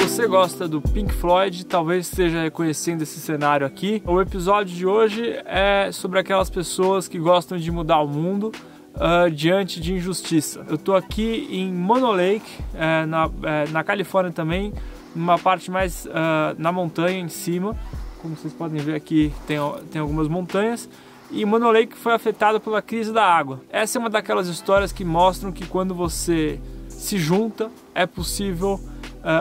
você gosta do Pink Floyd, talvez esteja reconhecendo esse cenário aqui. O episódio de hoje é sobre aquelas pessoas que gostam de mudar o mundo diante de injustiça. Eu estou aqui em Mono Lake, na Califórnia também, numa parte mais na montanha em cima. Como vocês podem ver aqui, tem algumas montanhas. E Mono Lake foi afetado pela crise da água. Essa é uma daquelas histórias que mostram que quando você se junta, é possível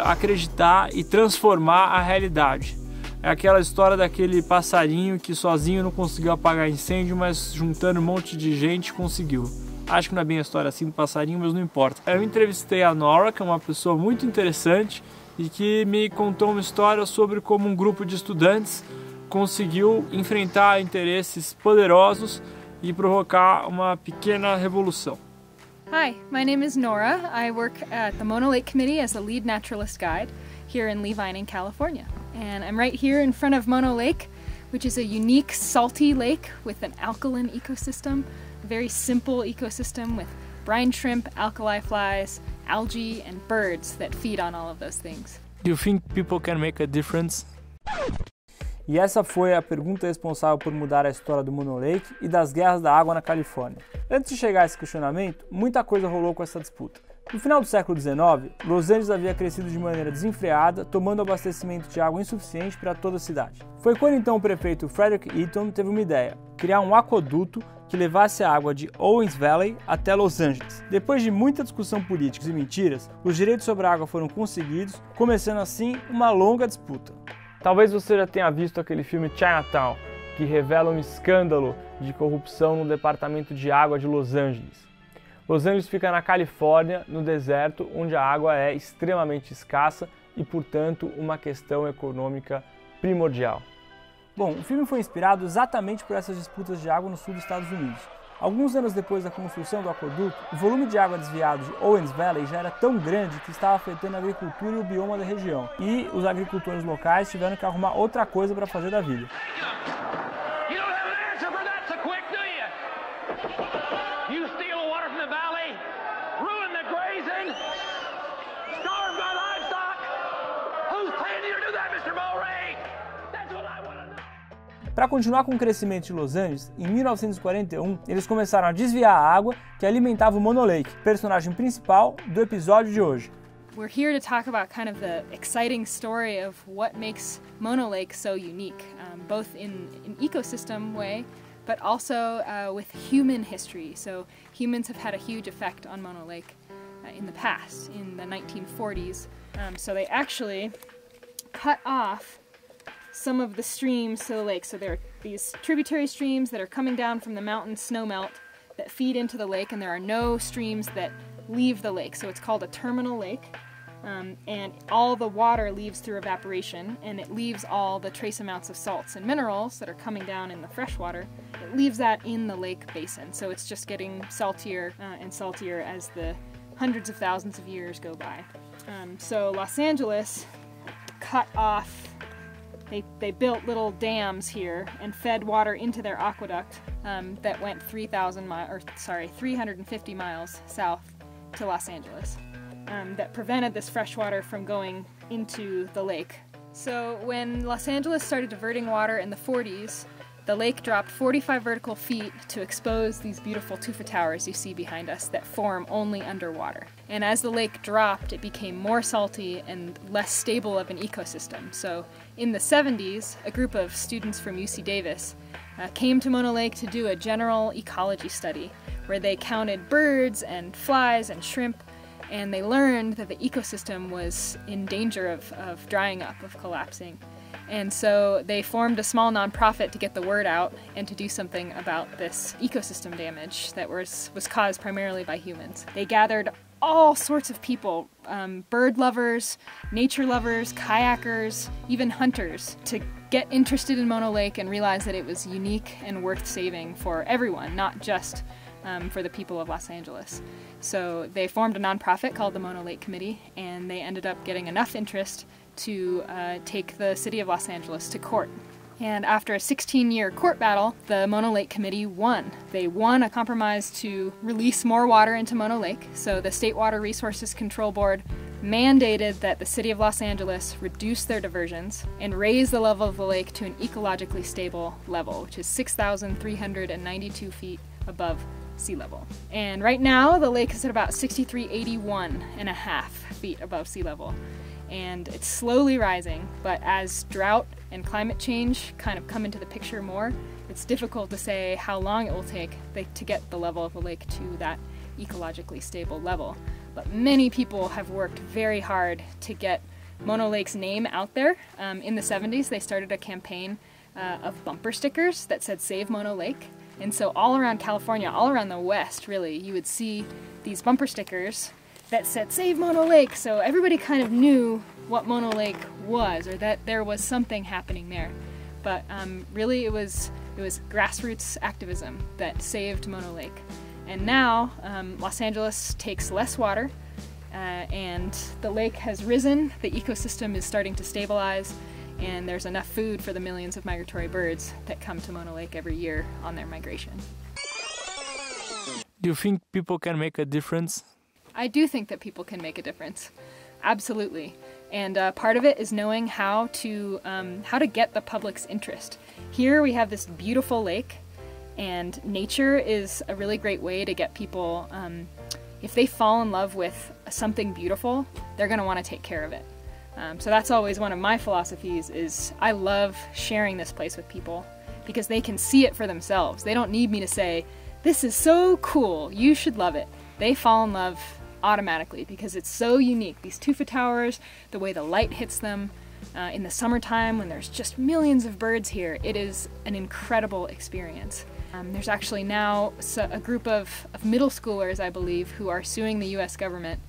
acreditar e transformar a realidade. É aquela história daquele passarinho que sozinho não conseguiu apagar incêndio, mas juntando um monte de gente conseguiu. Acho que não é bem a história assim do passarinho, mas não importa. Eu entrevistei a Nora, que é uma pessoa muito interessante e que me contou uma história sobre como um grupo de estudantes conseguiu enfrentar interesses poderosos e provocar uma pequena revolução. Hi, my name is Nora. I work at the Mono Lake Committee as a lead naturalist guide here in Leavine, California. And I'm right here in front of Mono Lake, which is a unique salty lake with an alkaline ecosystem, a very simple ecosystem with brine shrimp, alkali flies, algae, and birds that feed on all of those things. Do you think people can make a difference? E essa foi a pergunta responsável por mudar a história do Mono Lake e das guerras da água na Califórnia. Antes de chegar a esse questionamento, muita coisa rolou com essa disputa. No final do século XIX, Los Angeles havia crescido de maneira desenfreada, tomando abastecimento de água insuficiente para toda a cidade. Foi quando então o prefeito Frederick Eaton teve uma ideia: criar um aqueduto que levasse a água de Owens Valley até Los Angeles. Depois de muita discussão política e mentiras, os direitos sobre a água foram conseguidos, começando assim uma longa disputa. Talvez você já tenha visto aquele filme Chinatown, que revela um escândalo de corrupção no departamento de água de Los Angeles. Los Angeles fica na Califórnia, no deserto, onde a água é extremamente escassa e, portanto, uma questão econômica primordial. Bom, o filme foi inspirado exatamente por essas disputas de água no sul dos Estados Unidos. Alguns anos depois da construção do aqueduto, o volume de água desviado de Owens Valley já era tão grande que estava afetando a agricultura e o bioma da região. E os agricultores locais tiveram que arrumar outra coisa para fazer da vida. Para continuar com o crescimento de Los Angeles, em 1941, eles começaram a desviar a água que alimentava o Mono Lake, personagem principal do episódio de hoje. We're here to talk about kind of the exciting story of what makes Mono Lake so unique, both in an ecosystem way, but also with human history. So humans have had a huge effect on Mono Lake in the past, in the 1940s. So they actually cut off some of the streams to the lake. So there are these tributary streams that are coming down from the mountain snowmelt that feed into the lake, and there are no streams that leave the lake. So it's called a terminal lake, and all the water leaves through evaporation, and it leaves all the trace amounts of salts and minerals that are coming down in the fresh water. It leaves that in the lake basin. So it's just getting saltier and saltier as the hundreds of thousands of years go by. So Los Angeles cut off. They built little dams here and fed water into their aqueduct that went 350 miles south to Los Angeles that prevented this fresh water from going into the lake. So when Los Angeles started diverting water in the 40s, the lake dropped 45 vertical feet to expose these beautiful tufa towers you see behind us that form only underwater. And as the lake dropped, it became more salty and less stable of an ecosystem. So in the 70s, a group of students from UC Davis came to Mono Lake to do a general ecology study where they counted birds and flies and shrimp, and they learned that the ecosystem was in danger of drying up, of collapsing. And so they formed a small nonprofit to get the word out and to do something about this ecosystem damage that was caused primarily by humans. They gathered all sorts of people, bird lovers, nature lovers, kayakers, even hunters, to get interested in Mono Lake and realize that it was unique and worth saving for everyone, not just for the people of Los Angeles. So they formed a nonprofit called the Mono Lake Committee, and they ended up getting enough interest to take the city of Los Angeles to court. And after a 16-year court battle, the Mono Lake Committee won. They won a compromise to release more water into Mono Lake. So the State Water Resources Control Board mandated that the city of Los Angeles reduce their diversions and raise the level of the lake to an ecologically stable level, which is 6,392 feet above sea level. And right now the lake is at about 6,381.5 feet above sea level. And it's slowly rising, but as drought and climate change kind of come into the picture more, it's difficult to say how long it will take to get the level of the lake to that ecologically stable level. But many people have worked very hard to get Mono Lake's name out there. In the 70s, they started a campaign of bumper stickers that said "Save Mono Lake." And so all around California, all around the West, really, you would see these bumper stickers that said "Save Mono Lake." So everybody kind of knew what Mono Lake was, or that there was something happening there. But really, it was grassroots activism that saved Mono Lake. And now Los Angeles takes less water, and the lake has risen, the ecosystem is starting to stabilize, and there's enough food for the millions of migratory birds that come to Mono Lake every year on their migration. Do you think people can make a difference? I do think that people can make a difference. Absolutely. And part of it is knowing how to get the public's interest. Here we have this beautiful lake, and nature is a really great way to get people, if they fall in love with something beautiful, they're going to want to take care of it. So that's always one of my philosophies, is I love sharing this place with people because they can see it for themselves. They don't need me to say, "This is so cool, you should love it." They fall in love automatically because it's so unique. These tufa towers, the way the light hits them, in the summertime when there's just millions of birds here, it is an incredible experience. There's actually now a group of middle schoolers, I believe, who are suing the US government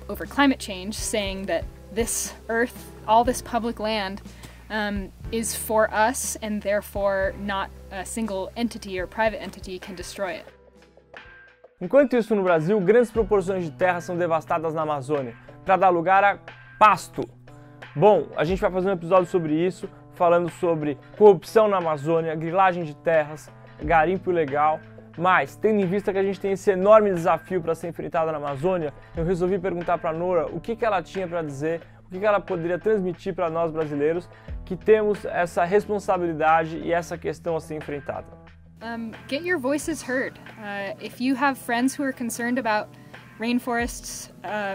over climate change, saying that this earth, all this public land, is for us, and therefore not a single entity or private entity can destroy it. Enquanto isso, no Brasil, grandes proporções de terra são devastadas na Amazônia para dar lugar a pasto. Bom, a gente vai fazer um episódio sobre isso, falando sobre corrupção na Amazônia, grilagem de terras, garimpo ilegal, mas tendo em vista que a gente tem esse enorme desafio para ser enfrentado na Amazônia, eu resolvi perguntar para a Nora o que ela tinha para dizer, o que ela poderia transmitir para nós brasileiros que temos essa responsabilidade e essa questão a ser enfrentada. Get your voices heard. If you have friends who are concerned about rainforests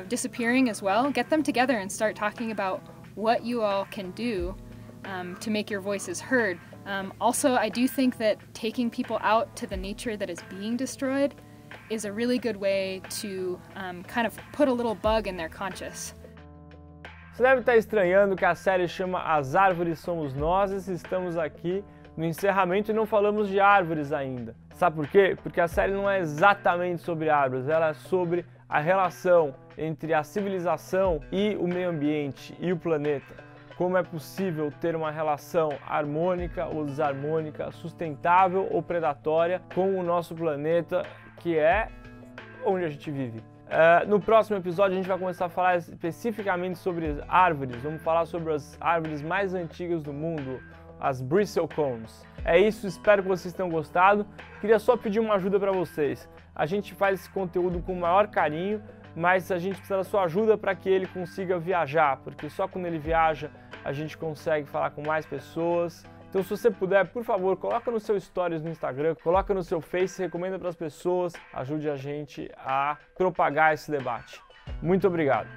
disappearing as well, get them together and start talking about what you all can do to make your voices heard. Also, I do think that taking people out to the nature that is being destroyed is a really good way to kind of put a little bug in their conscience. Você deve estar estranhando que a série chama As Árvores Somos Nós e estamos aqui no encerramento e não falamos de árvores ainda. Sabe por quê? Porque a série não é exatamente sobre árvores, ela é sobre a relação entre a civilização e o meio ambiente e o planeta. Como é possível ter uma relação harmônica ou desarmônica, sustentável ou predatória com o nosso planeta, que é onde a gente vive. No próximo episódio a gente vai começar a falar especificamente sobre árvores. Vamos falar sobre as árvores mais antigas do mundo, as bristlecones. É isso, espero que vocês tenham gostado. Queria só pedir uma ajuda para vocês. A gente faz esse conteúdo com o maior carinho, mas a gente precisa da sua ajuda para que ele consiga viajar, porque só quando ele viaja a gente consegue falar com mais pessoas. Então, se você puder, por favor, coloca no seu stories no Instagram, coloca no seu Face, recomenda para as pessoas, ajude a gente a propagar esse debate. Muito obrigado!